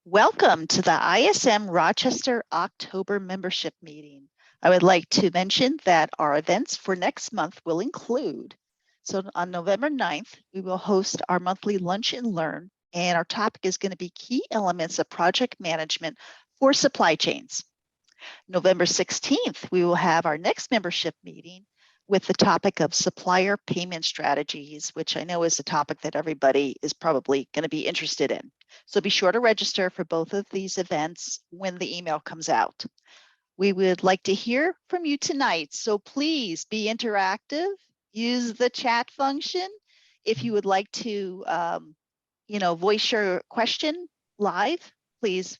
Welcome to the ISM Rochester October membership meeting. I would like to mention that our events for next month will include, so on November 9th, we will host our monthly Lunch and Learn, and our topic is going to be key elements of project management for supply chains. November 16th, we will have our next membership meeting with the topic of supplier payment strategies, which I know is a topic that everybody is probably going to be interested in. So be sure to register for both of these events when the email comes out. We would like to hear from you tonight, so please be interactive. Use the chat function. If you would like to, voice your question live, please,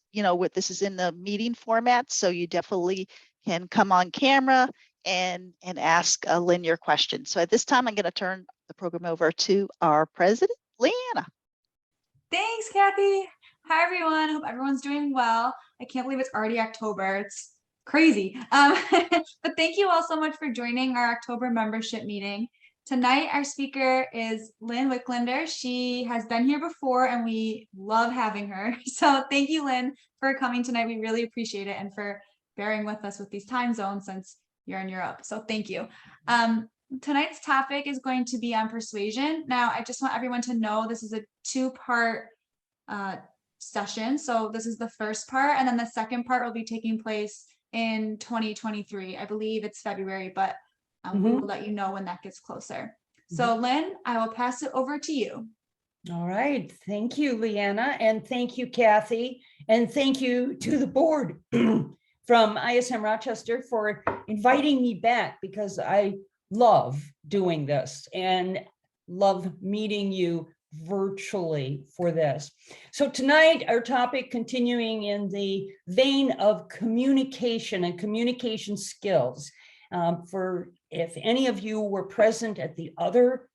this is in the meeting format, so you definitely can come on camera and ask Lynne your question. So at this time, I'm going to turn the program over to our president, Lynne. Thanks, Kathy. Hi, everyone. Hope everyone's doing well. I can't believe it's already October. It's crazy. But thank you all so much for joining our October membership meeting. Tonight, our speaker is Lynne Wiklander. She has been here before and we love having her. So thank you, Lynne, for coming tonight. We really appreciate it and for bearing with us with these time zones since you're in Europe. So thank you. Tonight's topic is going to be on persuasion. Now, I just want everyone to know this is a two-part session. So this is the first part, and then the second part will be taking place in 2023. I believe it's February, but we will let you know when that gets closer. So Lynne, I will pass it over to you. All right. Thank you, Leanna, and thank you, Kathy, and thank you to the board from ISM Rochester for inviting me back, because I love doing this and love meeting you virtually for this. So tonight, our topic, continuing in the vein of communication and communication skills. For if any of you were present at the other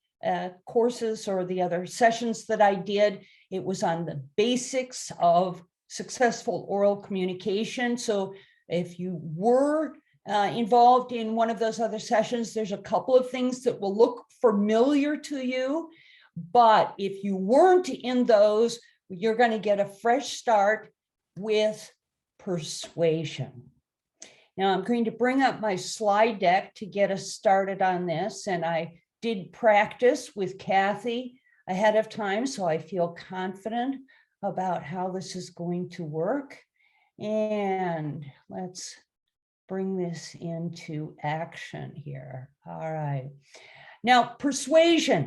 courses or the other sessions that I did, it was on the basics of successful oral communication. So if you were involved in one of those other sessions, there's a couple of things that will look familiar to you. But if you weren't in those, you're going to get a fresh start with persuasion. Now I'm going to bring up my slide deck to get us started on this. And I did practice with Kathy ahead of time, so I feel confident about how this is going to work. And let's bring this into action here. All right. Now, persuasion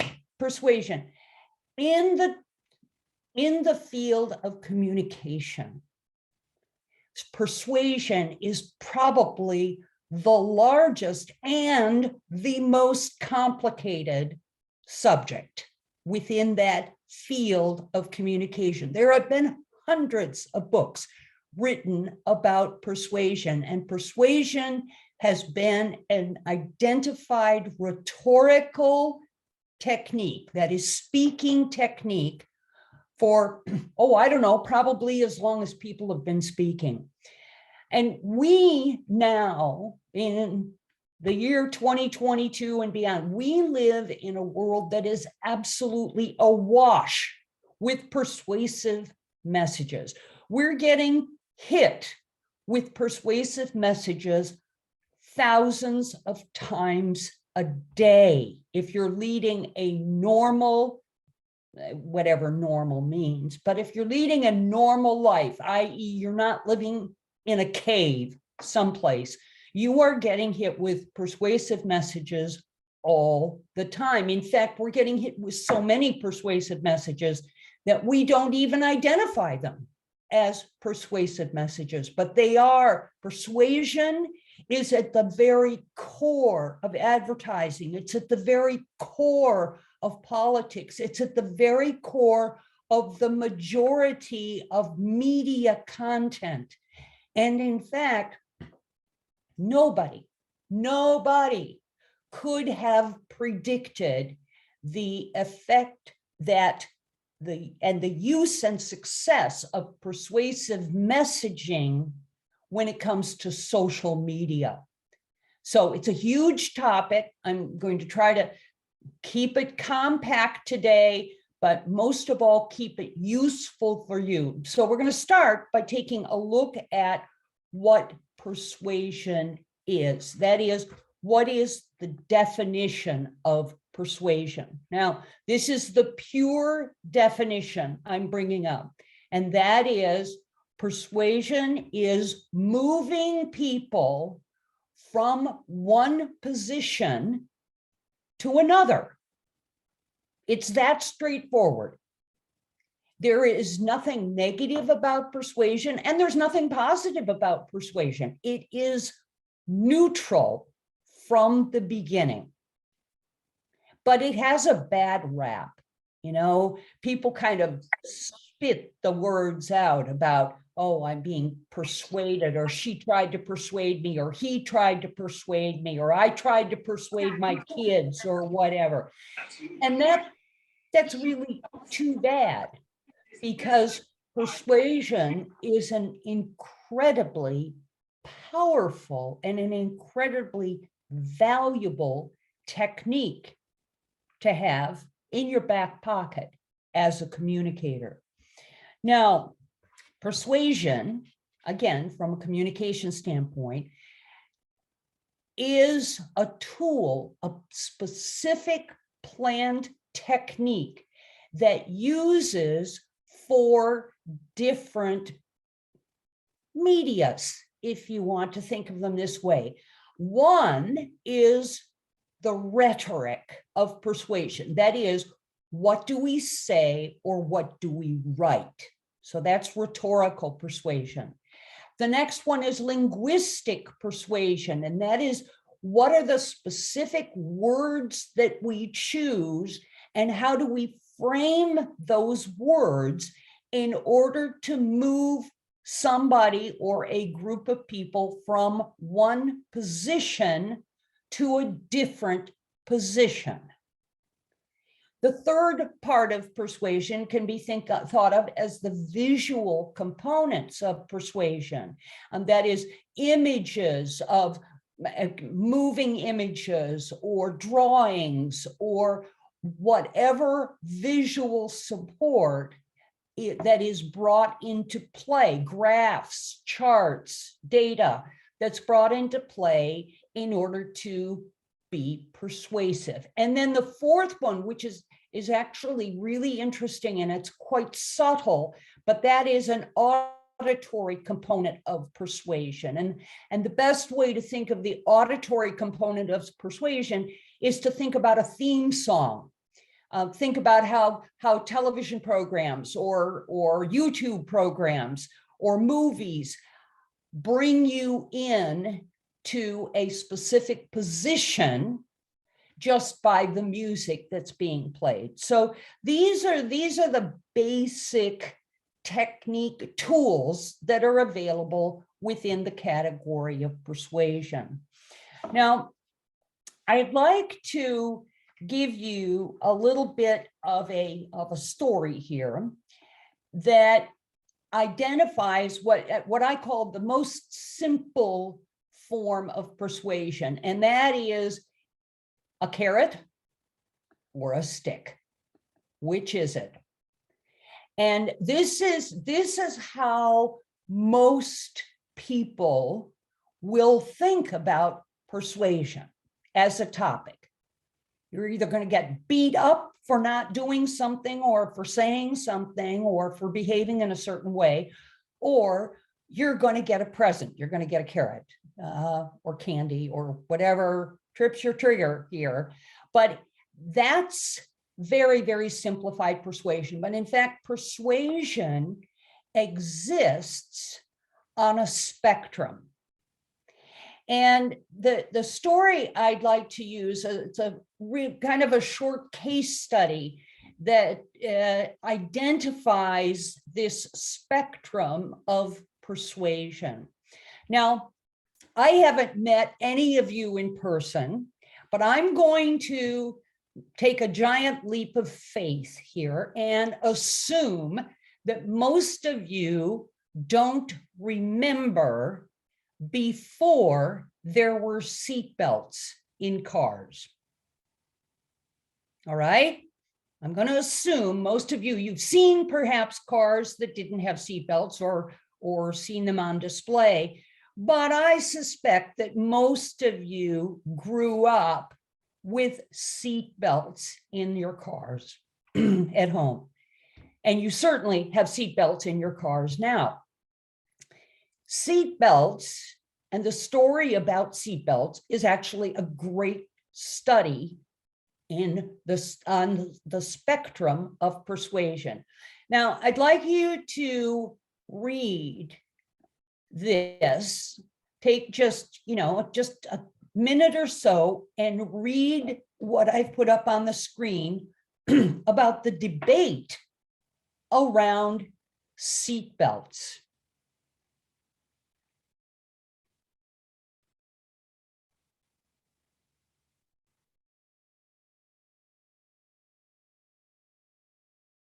in the field of communication. Persuasion is probably the largest and the most complicated subject within that field of communication. There have been hundreds of books written about persuasion, and persuasion has been an identified rhetorical technique, that is speaking technique, for, I don't know, probably as long as people have been speaking. And we now, in the year 2022 and beyond, we live in a world that is absolutely awash with persuasive messages. We're getting hit with persuasive messages thousands of times a day. If you're leading a normal, whatever normal means, but if you're leading a normal life, i.e. you're not living in a cave someplace, you are getting hit with persuasive messages all the time. In fact, we're getting hit with so many persuasive messages that we don't even identify them as persuasive messages, but they are. Persuasion is at the very core of advertising. It's at the very core of politics. It's at the very core of the majority of media content. And in fact, nobody could have predicted the effect that the use and success of persuasive messaging when it comes to social media. So it's a huge topic. I'm going to try to keep it compact today, but most of all, keep it useful for you. So we're going to start by taking a look at what persuasion is. That is, what is the definition of persuasion? Now, this is the pure definition I'm bringing up, and that is persuasion is moving people from one position to another. It's that straightforward. There is nothing negative about persuasion, and there's nothing positive about persuasion. It is neutral from the beginning. But it has a bad rap. You know, people kind of spit the words out about, oh, I'm being persuaded, or she tried to persuade me, or he tried to persuade me, or I tried to persuade my kids, or whatever. And that's really too bad, because persuasion is an incredibly powerful and an incredibly valuable technique to have in your back pocket as a communicator. Now, persuasion, again, from a communication standpoint, is a tool, a specific planned technique that uses 4 different medias, if you want to think of them this way. One is the rhetoric of persuasion. That is, what do we say or what do we write? So that's rhetorical persuasion. The next one is linguistic persuasion, and that is, what are the specific words that we choose and how do we frame those words in order to move somebody or a group of people from one position to a different position. The third part of persuasion can be thought of as the visual components of persuasion. And that is images of moving images or drawings or whatever visual support that is brought into play, graphs, charts, data that's brought into play in order to be persuasive. And then the fourth one, which is actually really interesting and it's quite subtle, but that is an auditory component of persuasion. And the best way to think of the auditory component of persuasion is to think about a theme song. Think about how television programs or YouTube programs or movies bring you in to a specific position just by the music that's being played. So these are the basic technique tools that are available within the category of persuasion. Now, I'd like to give you a little bit of a story here that identifies what I call the most simple form of persuasion, and that is a carrot or a stick. Which is it? And this is how most people will think about persuasion as a topic. You're either going to get beat up for not doing something or for saying something or for behaving in a certain way, or you're going to get a present. You're going to get a carrot or candy or whatever trips your trigger here. But that's very, very simplified persuasion. But in fact, persuasion exists on a spectrum. And the story I'd like to use, it's a kind of a short case study that identifies this spectrum of persuasion. Now, I haven't met any of you in person, but I'm going to take a giant leap of faith here and assume that most of you don't remember before there were seatbelts in cars. All right. I'm going to assume most of you, you've seen perhaps cars that didn't have seatbelts or seen them on display, but I suspect that most of you grew up with seatbelts in your cars at home. And you certainly have seatbelts in your cars now. Seatbelts, and the story about seatbelts is actually a great study on the spectrum of persuasion. Now, I'd like you to read this. Take just a minute or so and read what I've put up on the screen about the debate around seatbelts.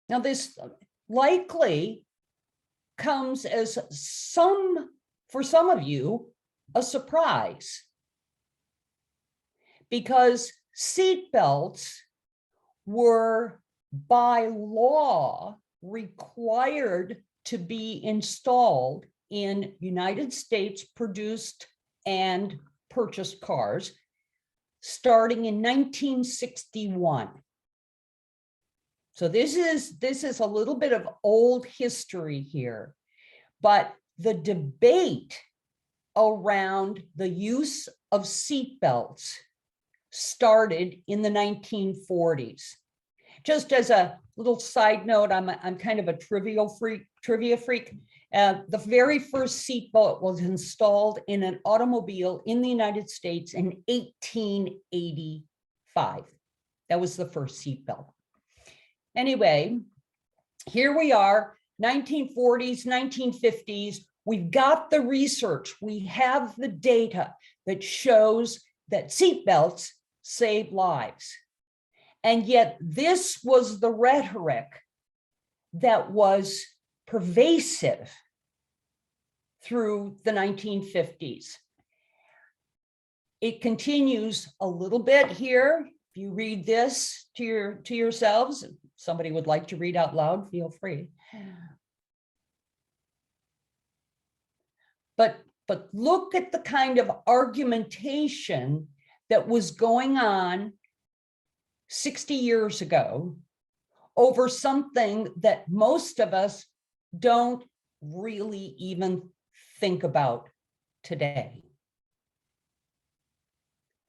Now, this likely comes as for some of you, a surprise, because seatbelts were by law required to be installed in United States produced and purchased cars starting in 1961. So this is a little bit of old history here, but the debate around the use of seatbelts started in the 1940s. Just as a little side note, I'm kind of a trivia freak. The very first seatbelt was installed in an automobile in the United States in 1885. That was the first seatbelt. Anyway, here we are, 1940s, 1950s. We've got the research. We have the data that shows that seatbelts save lives. And yet this was the rhetoric that was pervasive through the 1950s. It continues a little bit here. If you read this to yourselves, if somebody would like to read out loud, feel free. But look at the kind of argumentation that was going on 60 years ago over something that most of us don't really even think about today.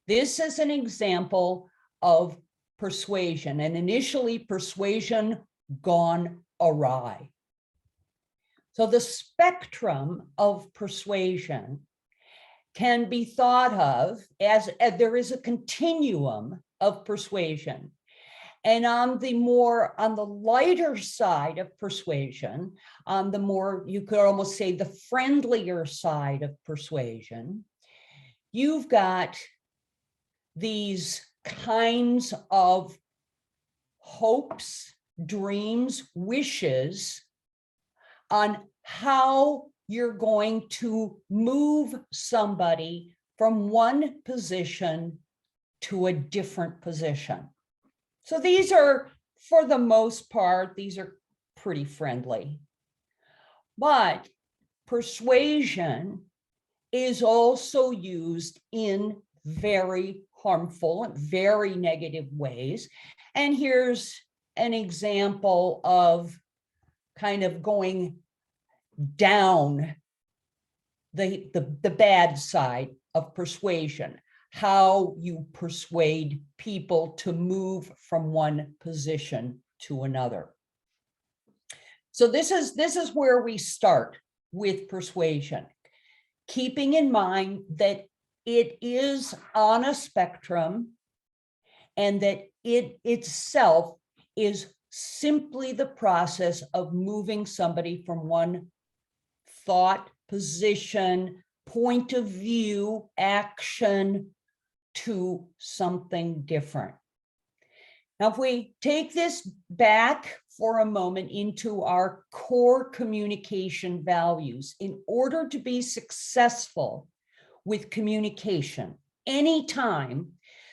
This is an example of persuasion, and initially persuasion gone awry. So the spectrum of persuasion can be thought of as there is a continuum of persuasion. And on the lighter side of persuasion, on the more, you could almost say the friendlier side of persuasion, you've got these kinds of hopes, dreams, wishes on how you're going to move somebody from one position to a different position. So these are, for the most part, these are pretty friendly. But persuasion is also used in very harmful, very negative ways. And here's an example of kind of going down the bad side of persuasion, how you persuade people to move from one position to another. So this is where we start with persuasion, keeping in mind that it is on a spectrum and that it itself is simply the process of moving somebody from one thought, position, point of view, action to something different. Now, if we take this back for a moment into our core communication values, in order to be successful with communication, anytime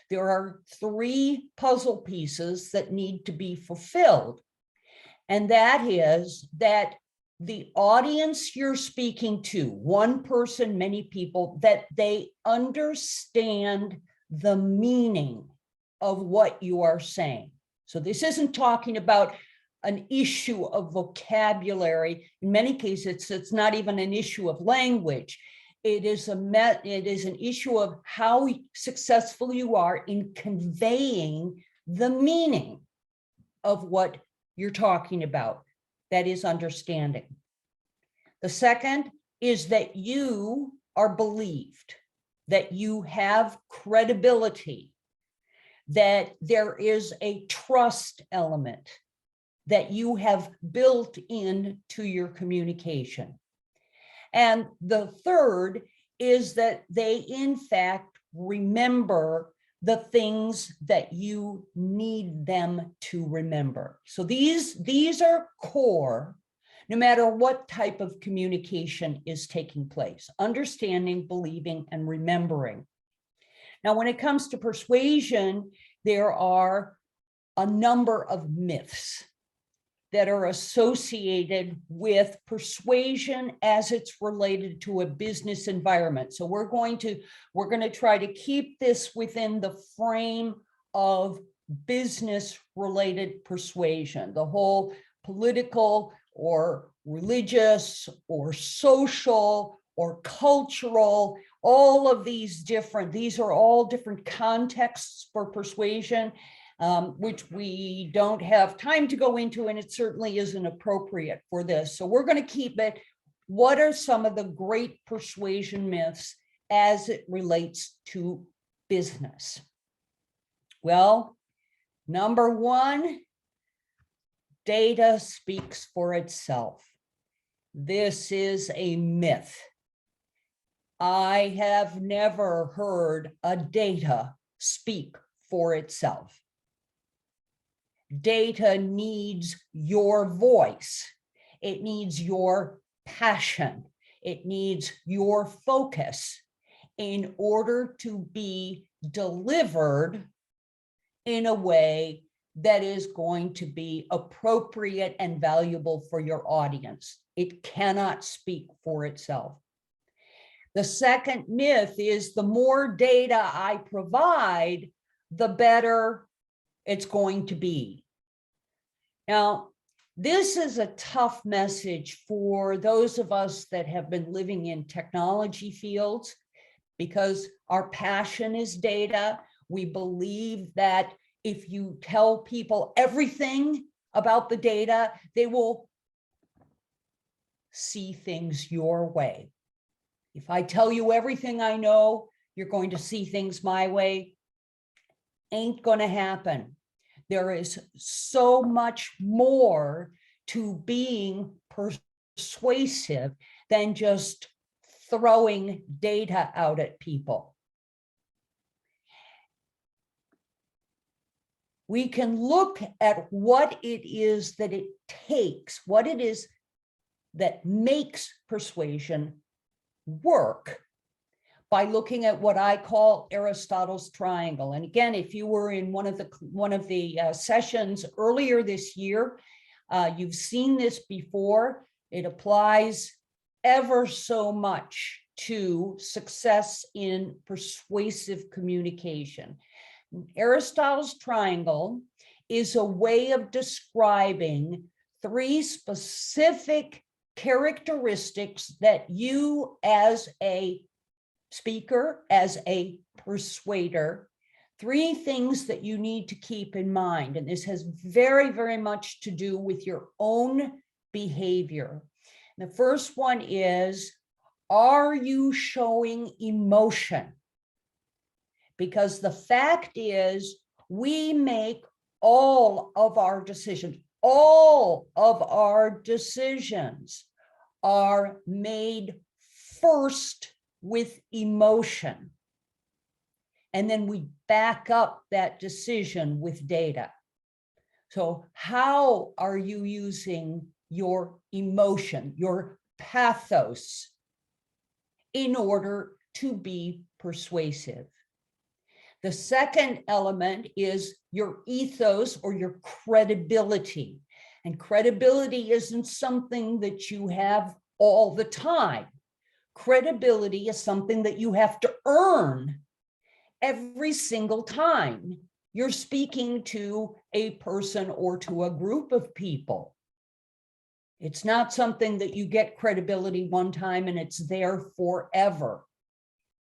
There are 3 puzzle pieces that need to be fulfilled. And that is that the audience you're speaking to, one person, many people, that they understand the meaning of what you are saying. So this isn't talking about an issue of vocabulary. In many cases, it's not even an issue of language. It is an issue of how successful you are in conveying the meaning of what you're talking about. That is understanding. The second is that you are believed, that you have credibility, that there is a trust element that you have built into your communication. And the third is that they, in fact, remember the things that you need them to remember. So these are core, no matter what type of communication is taking place: understanding, believing, and remembering. Now, when it comes to persuasion, there are a number of myths that are associated with persuasion as it's related to a business environment. So we're going to try to keep this within the frame of business related persuasion. The whole political or religious or social or cultural, all of these are all different contexts for persuasion, which we don't have time to go into, and it certainly isn't appropriate for this. So we're going to keep it. What are some of the great persuasion myths as it relates to business? Well, number 1, data speaks for itself. This is a myth. I have never heard a data speak for itself. Data needs your voice. It needs your passion. It needs your focus in order to be delivered in a way that is going to be appropriate and valuable for your audience. It cannot speak for itself. The second myth is the more data I provide, the better it's going to be. Now, this is a tough message for those of us that have been living in technology fields, because our passion is data. We believe that if you tell people everything about the data, they will see things your way. If I tell you everything I know, you're going to see things my way. Ain't going to happen. There is so much more to being persuasive than just throwing data out at people. We can look at what it is that it takes, what it is that makes persuasion work, by looking at what I call Aristotle's triangle. And again, if you were in one of the sessions earlier this year, you've seen this before. It applies ever so much to success in persuasive communication. Aristotle's triangle is a way of describing 3 specific characteristics that you as a speaker, as a persuader, 3 things that you need to keep in mind. And this has very, very much to do with your own behavior. And the first one is, are you showing emotion? Because the fact is, we make all of our decisions. All of our decisions are made first with emotion, and then we back up that decision with data. So how are you using your emotion, your pathos, in order to be persuasive? The second element is your ethos or your credibility. And credibility isn't something that you have all the time. Credibility is something that you have to earn every single time you're speaking to a person or to a group of people. It's not something that you get credibility one time and it's there forever.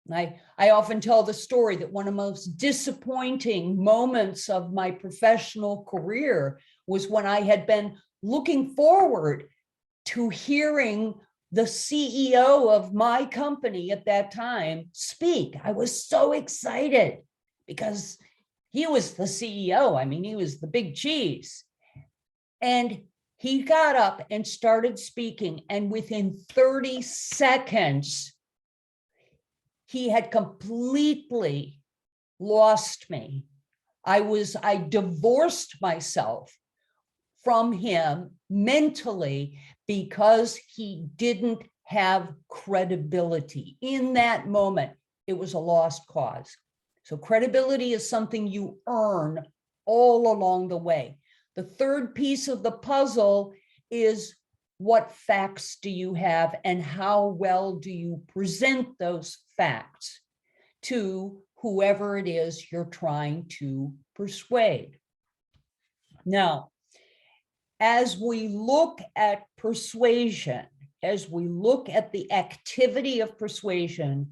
I often tell the story that one of the most disappointing moments of my professional career was when I had been looking forward to hearing the CEO of my company at that time speak. I was so excited because he was the CEO. I mean, he was the big cheese. And he got up and started speaking, and within 30 seconds, he had completely lost me. I divorced myself from him mentally because he didn't have credibility. In that moment, it was a lost cause. So credibility is something you earn all along the way. The third piece of the puzzle is, what facts do you have and how well do you present those facts to whoever it is you're trying to persuade? Now, as we look at persuasion, as we look at the activity of persuasion,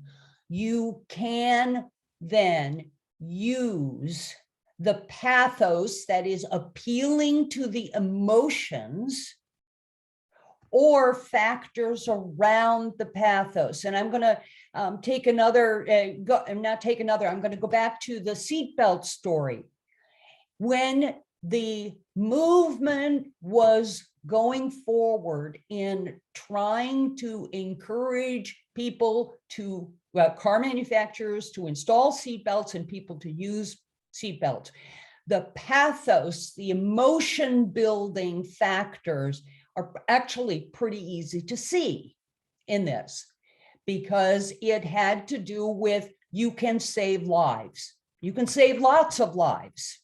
you can then use the pathos that is appealing to the emotions or factors around the pathos. And I'm going to take another, I'm going to go back to the seatbelt story. When the movement was going forward in trying to encourage people to, car manufacturers to install seatbelts and people to use seatbelts, the pathos, the emotion building factors are actually pretty easy to see in this, because it had to do with, you can save lives. You can save lots of lives.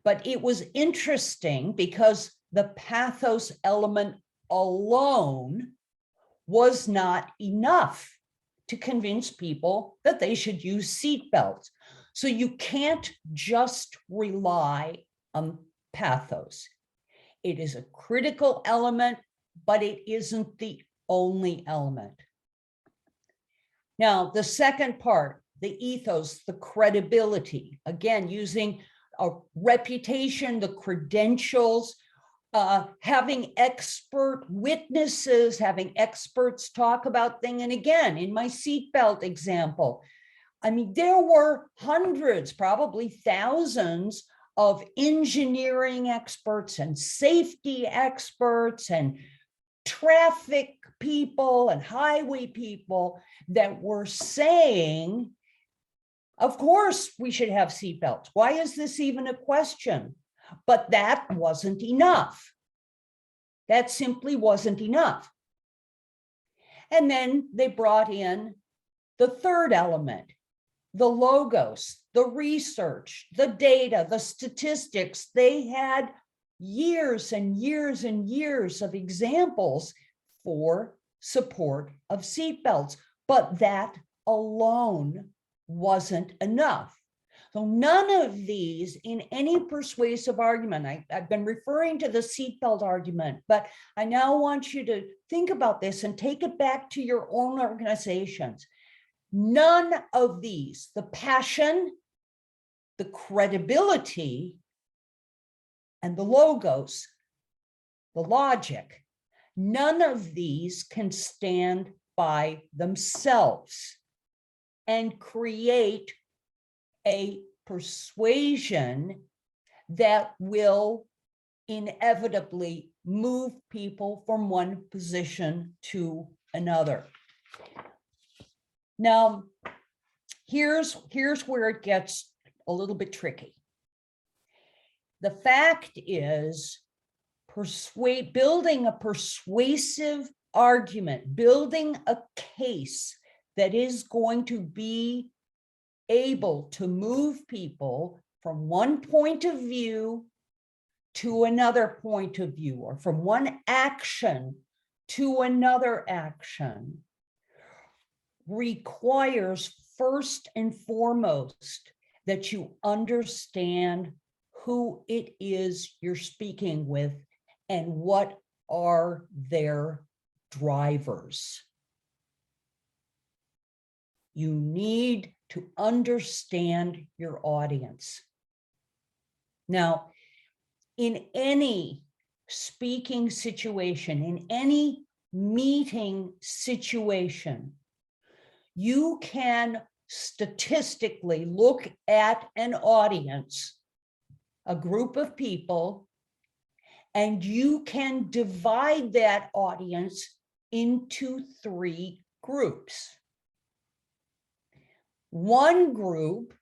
But it was interesting because the pathos element alone was not enough to convince people that they should use seatbelts. So you can't just rely on pathos. It is a critical element, but it isn't the only element. Now, the second part, the ethos, the credibility, again, using a reputation, the credentials, having expert witnesses, having experts talk about things. And again, in my seatbelt example, I mean, there were hundreds, probably thousands of engineering experts and safety experts and traffic people and highway people that were saying, of course, we should have seatbelts. Why is this even a question? But that wasn't enough. That simply wasn't enough. And then they brought in the third element, the logos, the research, the data, the statistics. They had years and years and years of examples for support of seatbelts, but that alone wasn't enough. So none of these in any persuasive argument, I've been referring to the seatbelt argument, but I now want you to think about this and take it back to your own organizations. None of these, the passion, the credibility, and the logos, the logic, none of these can stand by themselves and create a persuasion that will inevitably move people from one position to another. Now, here's where it gets a little bit tricky. The fact is, building a persuasive argument, building a case that is going to be able to move people from one point of view to another point of view, or from one action to another action, requires first and foremost that you understand who it is you're speaking with and what are their drivers. You need to understand your audience. Now, in any speaking situation, in any meeting situation, you can statistically look at an audience, a group of people, and you can divide that audience into 3 groups. One group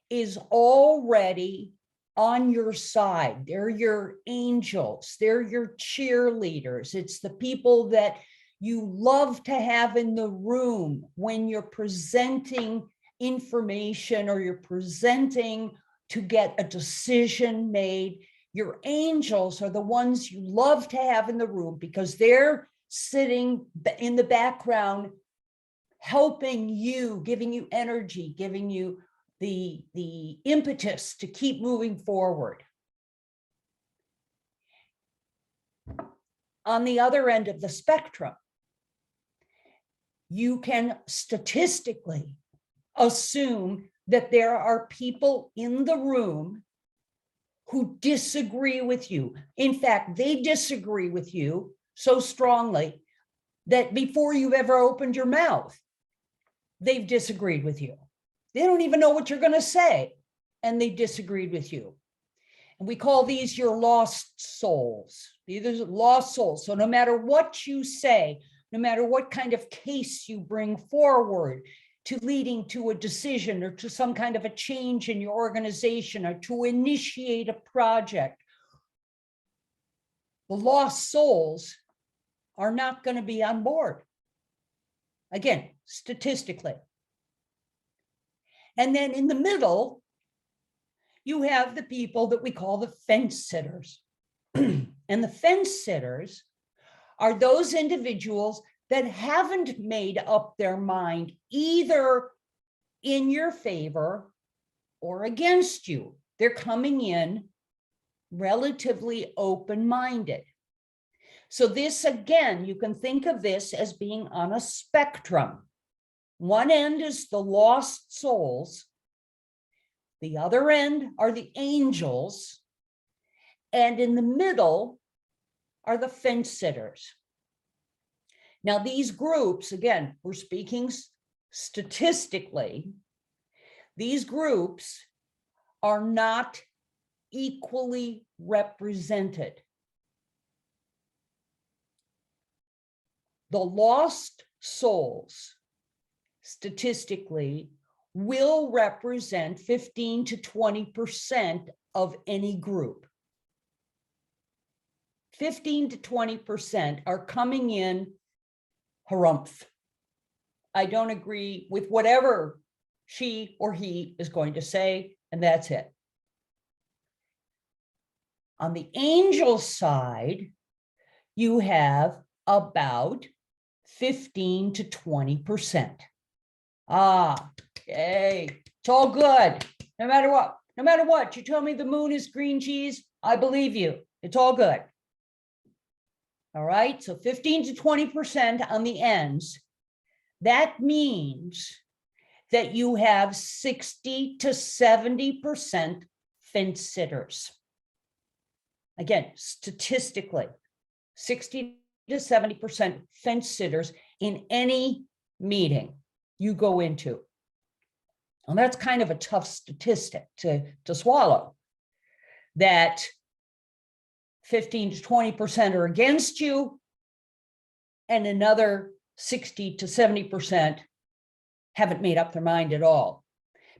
is already on your side. They're your angels. They're your cheerleaders. It's the people that you love to have in the room when you're presenting information or you're presenting to get a decision made. Your angels are the ones you love to have in the room because they're sitting in the background, helping you, giving you energy, giving you the impetus to keep moving forward. On the other end of the spectrum, you can statistically assume that there are people in the room who disagree with you. In fact, they disagree with you so strongly that before you've ever opened your mouth, they've disagreed with you. They don't even know what you're going to say, and they disagreed with you. And we call these your lost souls. These are lost souls. So no matter what you say, no matter what kind of case you bring forward to leading to a decision or to some kind of a change in your organization or to initiate a project, the lost souls are not going to be on board. Again, statistically. And then in the middle, you have the people that we call the fence sitters. And the fence sitters are those individuals that haven't made up their mind either in your favor or against you. They're coming in relatively open-minded. So this, again, you can think of this as being on a spectrum. One end is the lost souls. The other end are the angels. And in the middle are the fence sitters. Now, these groups, again, we're speaking statistically, these groups are not equally represented. The lost souls, statistically, will represent 15 to 20% of any group. 15 to 20% are coming in harumph. I don't agree with whatever she or he is going to say, and that's it. On the angel side, you have about 15 to 20%. Okay, it's all good. No matter what, you tell me the moon is green cheese, I believe you. It's all good. All right, so 15 to 20% on the ends. That means that you have 60 to 70% fence sitters. Again, statistically, 60 to 70% fence sitters in any meeting you go into. And that's kind of a tough statistic to swallow, that 15 to 20% are against you, and another 60 to 70% haven't made up their mind at all.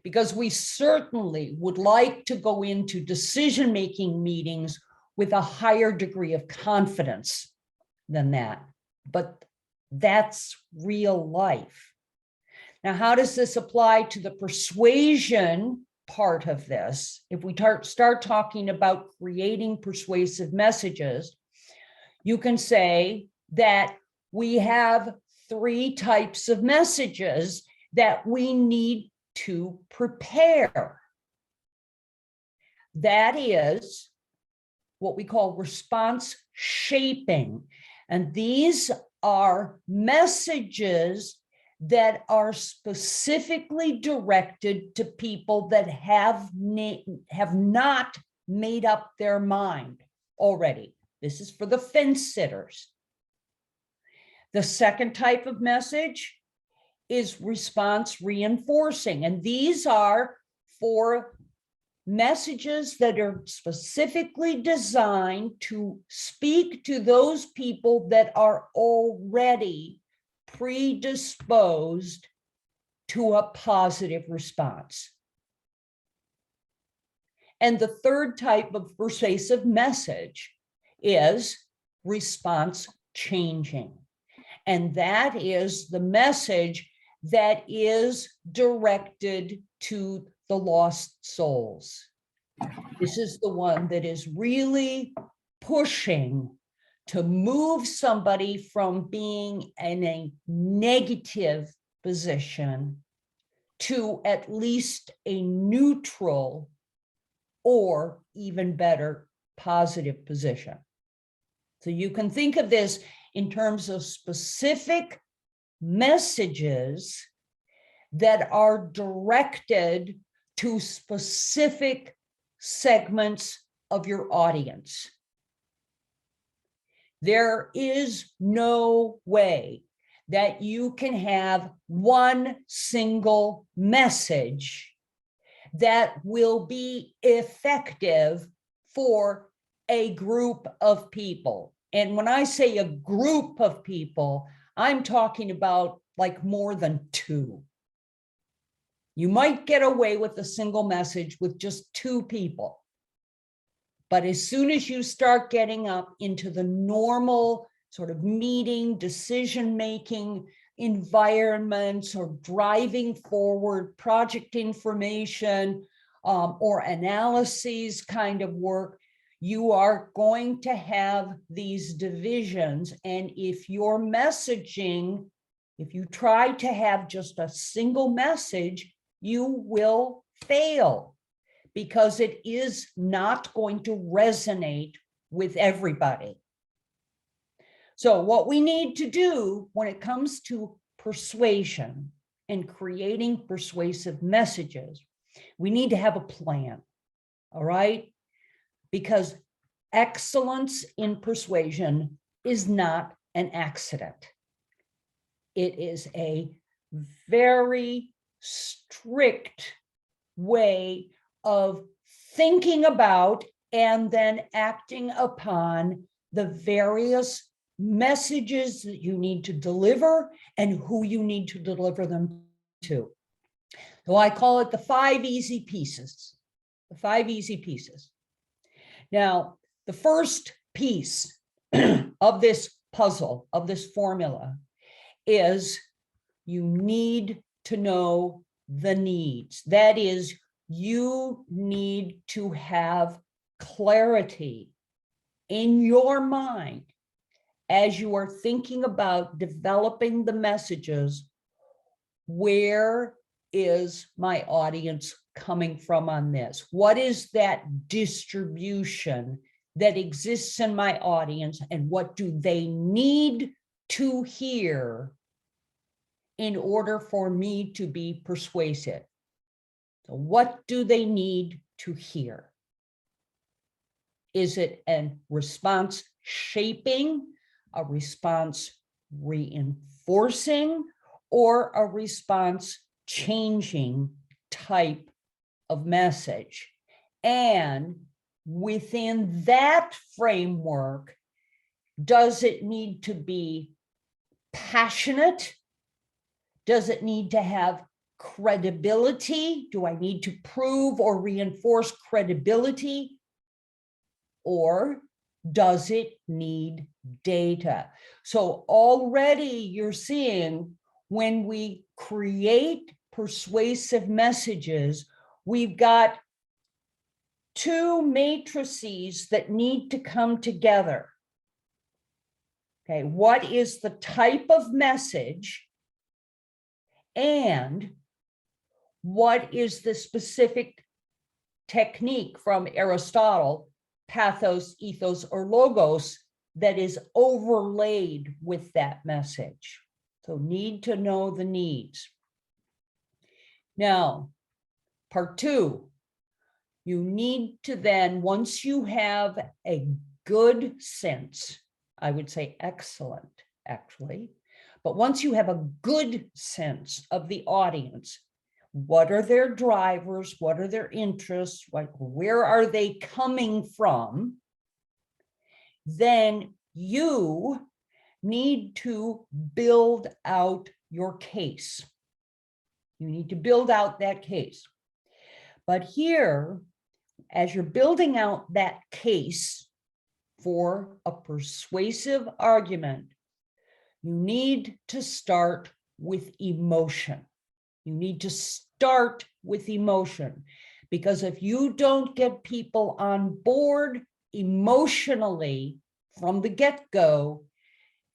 Because we certainly would like to go into decision-making meetings with a higher degree of confidence than that. But that's real life. Now, how does this apply to the persuasion part of this? If we start talking about creating persuasive messages, you can say that we have 3 types of messages that we need to prepare. That is what we call response shaping. And these are messages that are specifically directed to people that have not made up their mind already. This is for the fence sitters. The second type of message is response reinforcing, and these are for messages that are specifically designed to speak to those people that are already predisposed to a positive response. And the third type of persuasive message is response changing. And that is the message that is directed to the lost souls. This is the one that is really pushing to move somebody from being in a negative position to at least a neutral or even better positive position. So you can think of this in terms of specific messages that are directed to specific segments of your audience. There is no way that you can have one single message that will be effective for a group of people. And when I say a group of people, I'm talking about like more than 2. You might get away with a single message with just 2 people. But as soon as you start getting up into the normal sort of meeting, decision-making environments or driving forward project information or analyses kind of work, you are going to have these divisions. And if your messaging, if you try to have just a single message, you will fail because it is not going to resonate with everybody. So what we need to do when it comes to persuasion and creating persuasive messages, we need to have a plan, all right? Because excellence in persuasion is not an accident. It is a very strict way of thinking about and then acting upon the various messages that you need to deliver and who you need to deliver them to. So I call it the 5 easy pieces, the 5 easy pieces. Now, the first piece of this puzzle, of this formula, is you need to know the needs. That is, you need to have clarity in your mind as you are thinking about developing the messages. Where is my audience coming from on this? What is that distribution that exists in my audience, and what do they need to hear in order for me to be persuasive? So what do they need to hear? Is it a response shaping, a response reinforcing, or a response changing type of message? And within that framework, does it need to be passionate? Does it need to have credibility? Do I need to prove or reinforce credibility? Or does it need data? So already you're seeing when we create persuasive messages, we've got two matrices that need to come together. Okay, what is the type of message and what is the specific technique from Aristotle, pathos, ethos, or logos that is overlaid with that message? So need to know the needs. Now, part two, you need to then, once you have a good sense, I would say excellent, actually, but once you have a good sense of the audience, what are their drivers? What are their interests? Where are they coming from? Then you need to build out your case. You need to build out that case. But here, as you're building out that case for a persuasive argument, you need to start with emotion. You need to start with emotion, because if you don't get people on board emotionally from the get-go,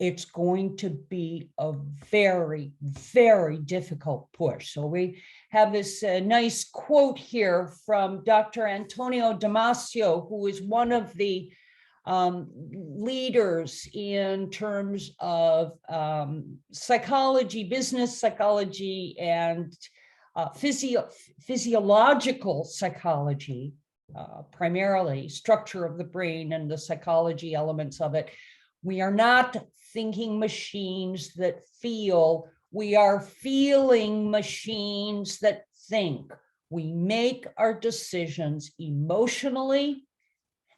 it's going to be a very, very difficult push. So we have this nice quote here from Dr. Antonio Damasio, who is one of the leaders in terms of psychology, business psychology, and physiological psychology, primarily structure of the brain and the psychology elements of it. We are not thinking machines that feel. We are feeling machines that think. We make our decisions emotionally,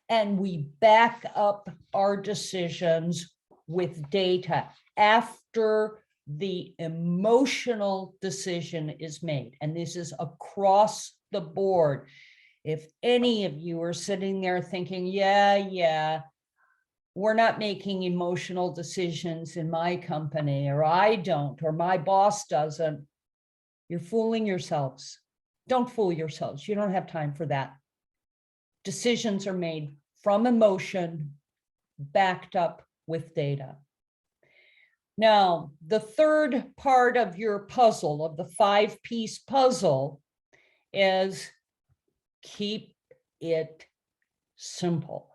and we back up our decisions with data after the emotional decision is made. And this is across the board. If any of you are sitting there thinking, yeah, we're not making emotional decisions in my company, or I don't, or my boss doesn't, you're fooling yourselves. Don't fool yourselves. You don't have time for that. Decisions are made from emotion, backed up with data. Now, the third part of your puzzle, of the 5-piece puzzle, is keep it simple.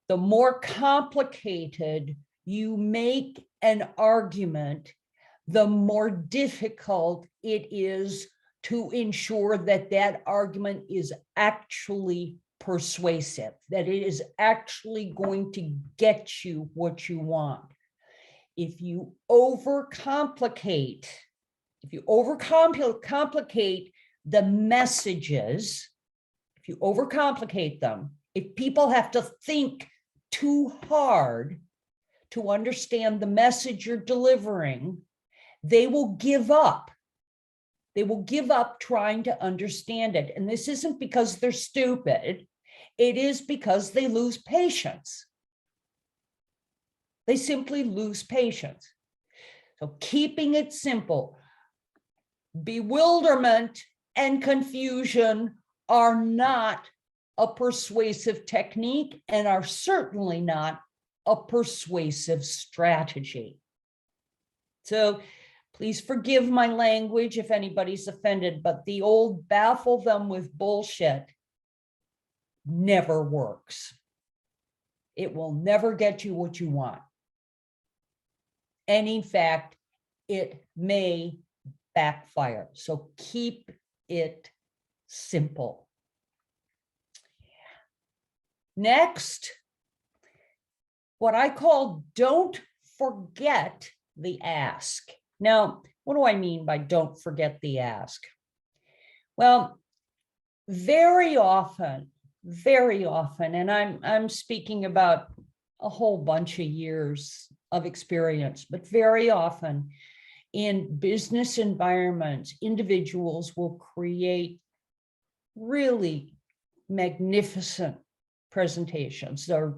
The more complicated you make an argument, the more difficult it is to ensure that that argument is actually persuasive, that it is actually going to get you what you want. If you overcomplicate the messages, if you overcomplicate them, if people have to think too hard to understand the message you're delivering, they will give up. They will give up trying to understand it. And this isn't because they're stupid. It is because they lose patience. They simply lose patience. So keeping it simple. Bewilderment and confusion are not a persuasive technique and are certainly not a persuasive strategy. So please forgive my language if anybody's offended, but the old baffle them with bullshit never works. It will never get you what you want. And in fact, it may backfire. So keep it simple. Next, what I call don't forget the ask. Now, what do I mean by don't forget the ask? Well, very often, and I'm speaking about a whole bunch of years of experience, but very often in business environments, individuals will create really magnificent presentations. They're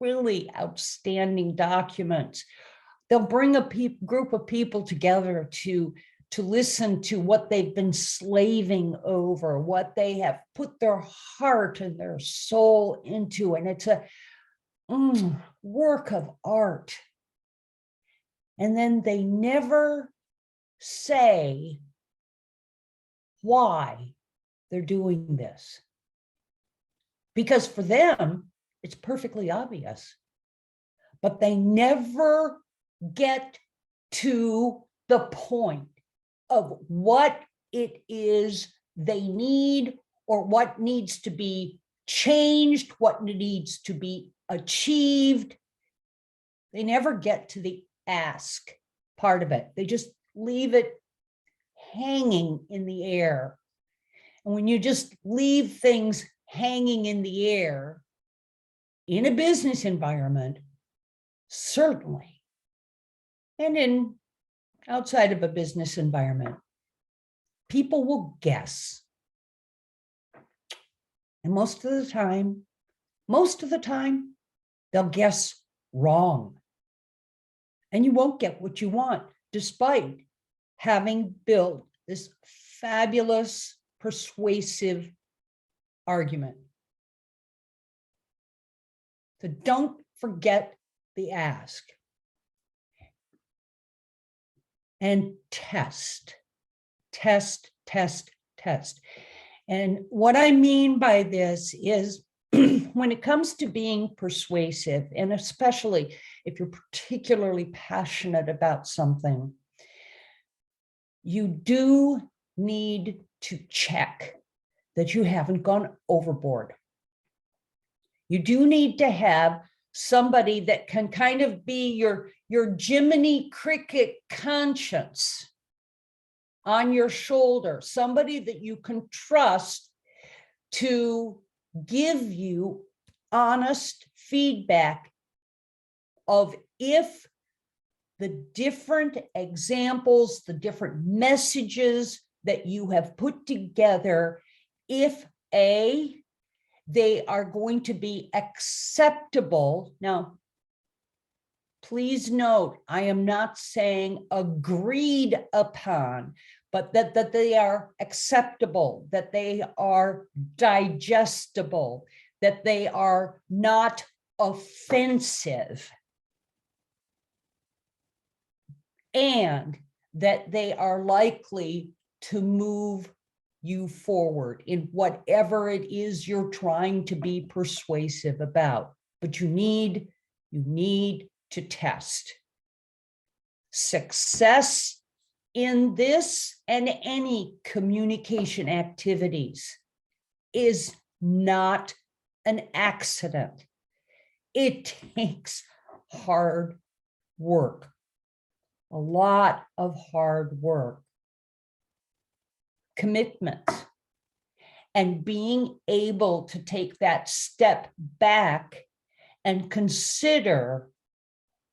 really outstanding documents. They'll bring a group of people together to listen to what they've been slaving over, what they have put their heart and their soul into. And it's a work of art. And then they never say why they're doing this. Because for them, it's perfectly obvious. But they never get to the point of what it is they need or what needs to be changed, what needs to be achieved. They never get to the ask part of it. They just leave it hanging in the air. And when you just leave things hanging in the air in a business environment, certainly, and in outside of a business environment, people will guess. And most of the time, they'll guess wrong. And you won't get what you want, despite having built this fabulous, persuasive argument. So don't forget the ask. And test. And what I mean by this is when it comes to being persuasive, and especially if you're particularly passionate about something, you do need to check that you haven't gone overboard. You do need to have somebody that can kind of be your Jiminy Cricket conscience on your shoulder, somebody that you can trust to give you honest feedback of if the different examples, the different messages that you have put together, if they are going to be acceptable. Now, please note, I am not saying agreed upon, but that they are acceptable, that they are digestible, that they are not offensive, and that they are likely to move you forward in whatever it is you're trying to be persuasive about. But you need to test. Success in this and any communication activities is not an accident. It takes hard work, a lot of hard work, commitment, and being able to take that step back and consider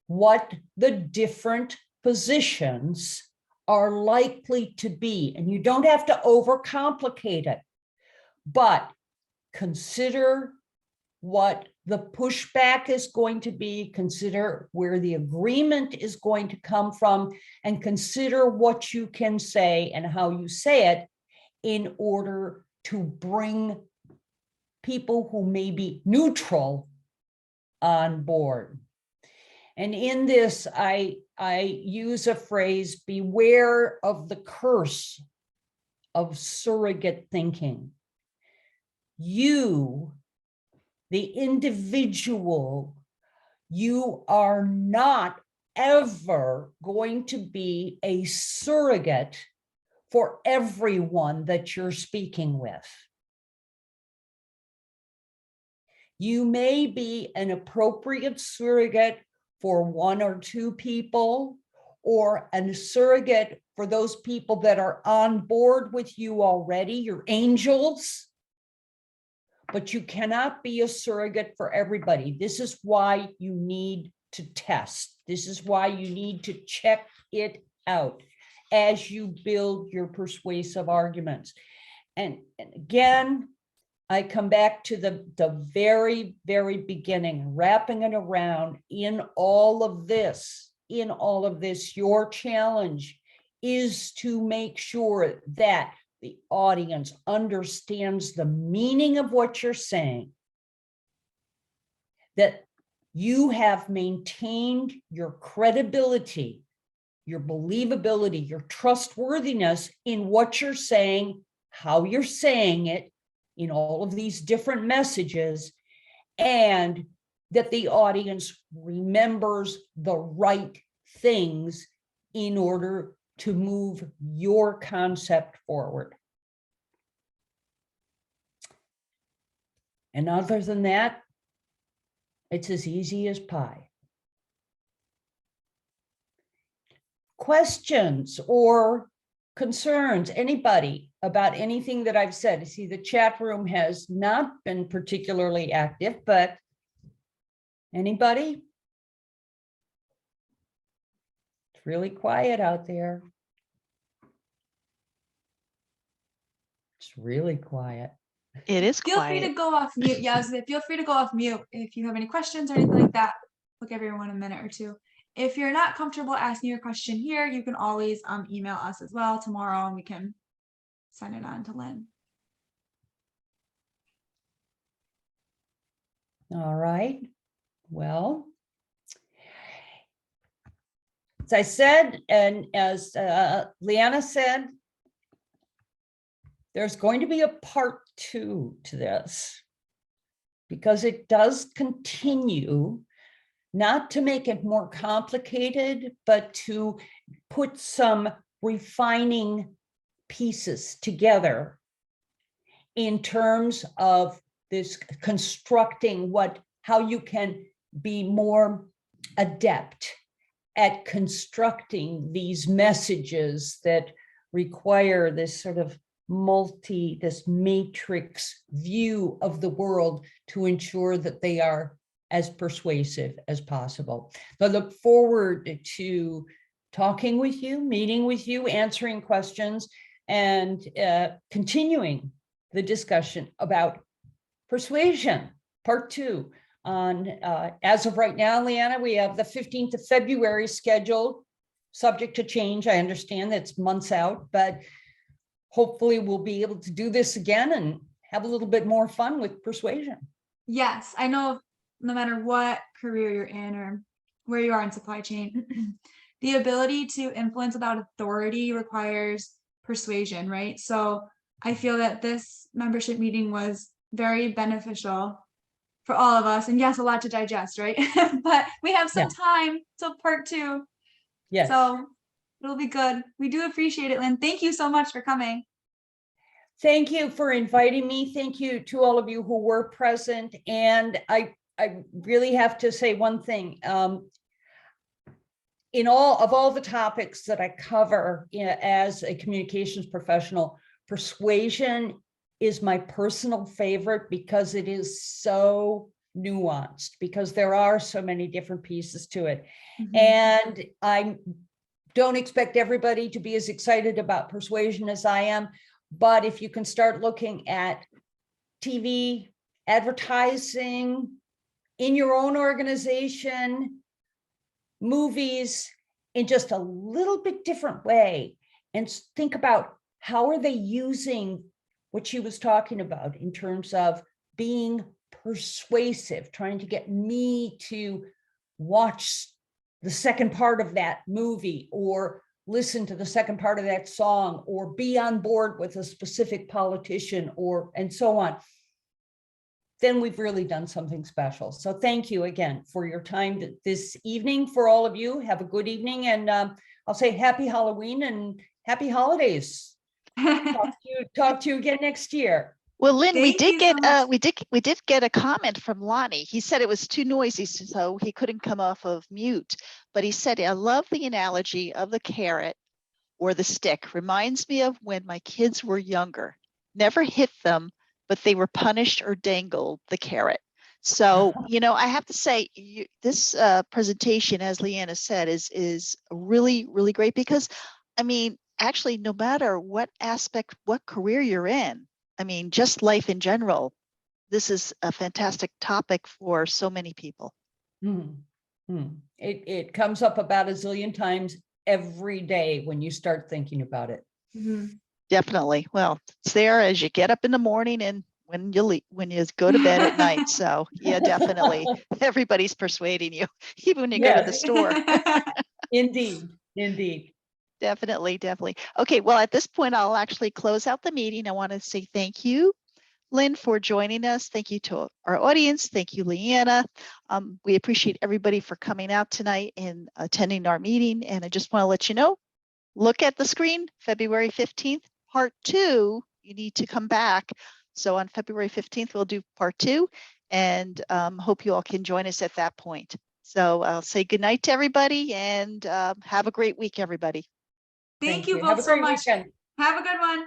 what the different positions are likely to be. And you don't have to overcomplicate it, but consider what the pushback is going to be, consider where the agreement is going to come from, and consider what you can say and how you say it in order to bring people who may be neutral on board. And in this, I use a phrase, beware of the curse of surrogate thinking. You, the individual, you are not ever going to be a surrogate for everyone that you're speaking with. You may be an appropriate surrogate for one or two people, or a surrogate for those people that are on board with you already, your angels, but you cannot be a surrogate for everybody. This is why you need to test. This is why you need to check it out as you build your persuasive arguments. And again, I come back to the very, very beginning, wrapping it around in all of this in all of this, your challenge is to make sure that the audience understands the meaning of what you're saying, that you have maintained your credibility, your believability, your trustworthiness in what you're saying, how you're saying it in all of these different messages, and that the audience remembers the right things in order to move your concept forward. And other than that, it's as easy as pie. Questions or concerns, anybody, about anything that I've said? I see the chat room has not been particularly active, but anybody? It's really quiet out there. It's really quiet. It is Feel free to quiet. go off mute. Yeah, I was gonna say, feel free to go off mute if you have any questions or anything like that. We'll give everyone a minute or two. If you're not comfortable asking your question here, you can always email us as well tomorrow and we can send it on to Lynn. All right. Well, as I said, and as Leanna said, there's going to be a part 2 to this, because it does continue, not to make it more complicated, but to put some refining pieces together in terms of this constructing how you can be more adept at constructing these messages that require this sort of this matrix view of the world to ensure that they are as persuasive as possible. So I look forward to talking with you, meeting with you, answering questions, and continuing the discussion about persuasion, part 2. On as of right now, Leanna, we have the 15th of February scheduled, subject to change. I understand that's months out, but hopefully we'll be able to do this again and have a little bit more fun with persuasion. Yes, I know no matter what career you're in or where you are in supply chain, the ability to influence without authority requires persuasion, right? So I feel that this membership meeting was very beneficial for all of us. And yes, a lot to digest, right? But we have some time till part 2. Yes. So it'll be good. We do appreciate it, Lynn. Thank you so much for coming. Thank you for inviting me. Thank you to all of you who were present. And I really have to say one thing. In all the topics that I cover as a communications professional, persuasion is my personal favorite because it is so nuanced, because there are so many different pieces to it. Mm-hmm. And I don't expect everybody to be as excited about persuasion as I am, but if you can start looking at TV, advertising in your own organization, movies in just a little bit different way, and think about how are they using what she was talking about in terms of being persuasive, trying to get me to watch the second part of that movie or listen to the second part of that song or be on board with a specific politician and so on, then we've really done something special. So thank you again for your time this evening. For all of you, have a good evening, and I'll say happy Halloween and happy holidays. Talk to you again next year. Well, Lynn, we Thank did you so get much. we did get a comment from Lonnie. He said it was too noisy, so he couldn't come off of mute. But he said, "I love the analogy of the carrot or the stick. Reminds me of when my kids were younger. Never hit them, but they were punished or dangled the carrot." So, I have to say, this presentation, as Leanna said, is really, really great because, actually, no matter what aspect, what career you're in, just life in general, this is a fantastic topic for so many people. Mm. It comes up about a zillion times every day when you start thinking about it. Mhm. Definitely. Well, it's there as you get up in the morning and when you go to bed at night. So yeah, definitely. Everybody's persuading you, even when you go to the Yes. store. Indeed, indeed. Definitely, definitely. Okay, well, at this point, I'll actually close out the meeting. I want to say thank you, Lynn, for joining us. Thank you to our audience. Thank you, Leanna. We appreciate everybody for coming out tonight and attending our meeting. And I just want to let you know, look at the screen, February 15th, part 2. You need to come back. So on February 15th, we'll do part 2 and hope you all can join us at that point. So I'll say good night to everybody and have a great week, everybody. Thank you Have both a so great much. weekend. Have a good one.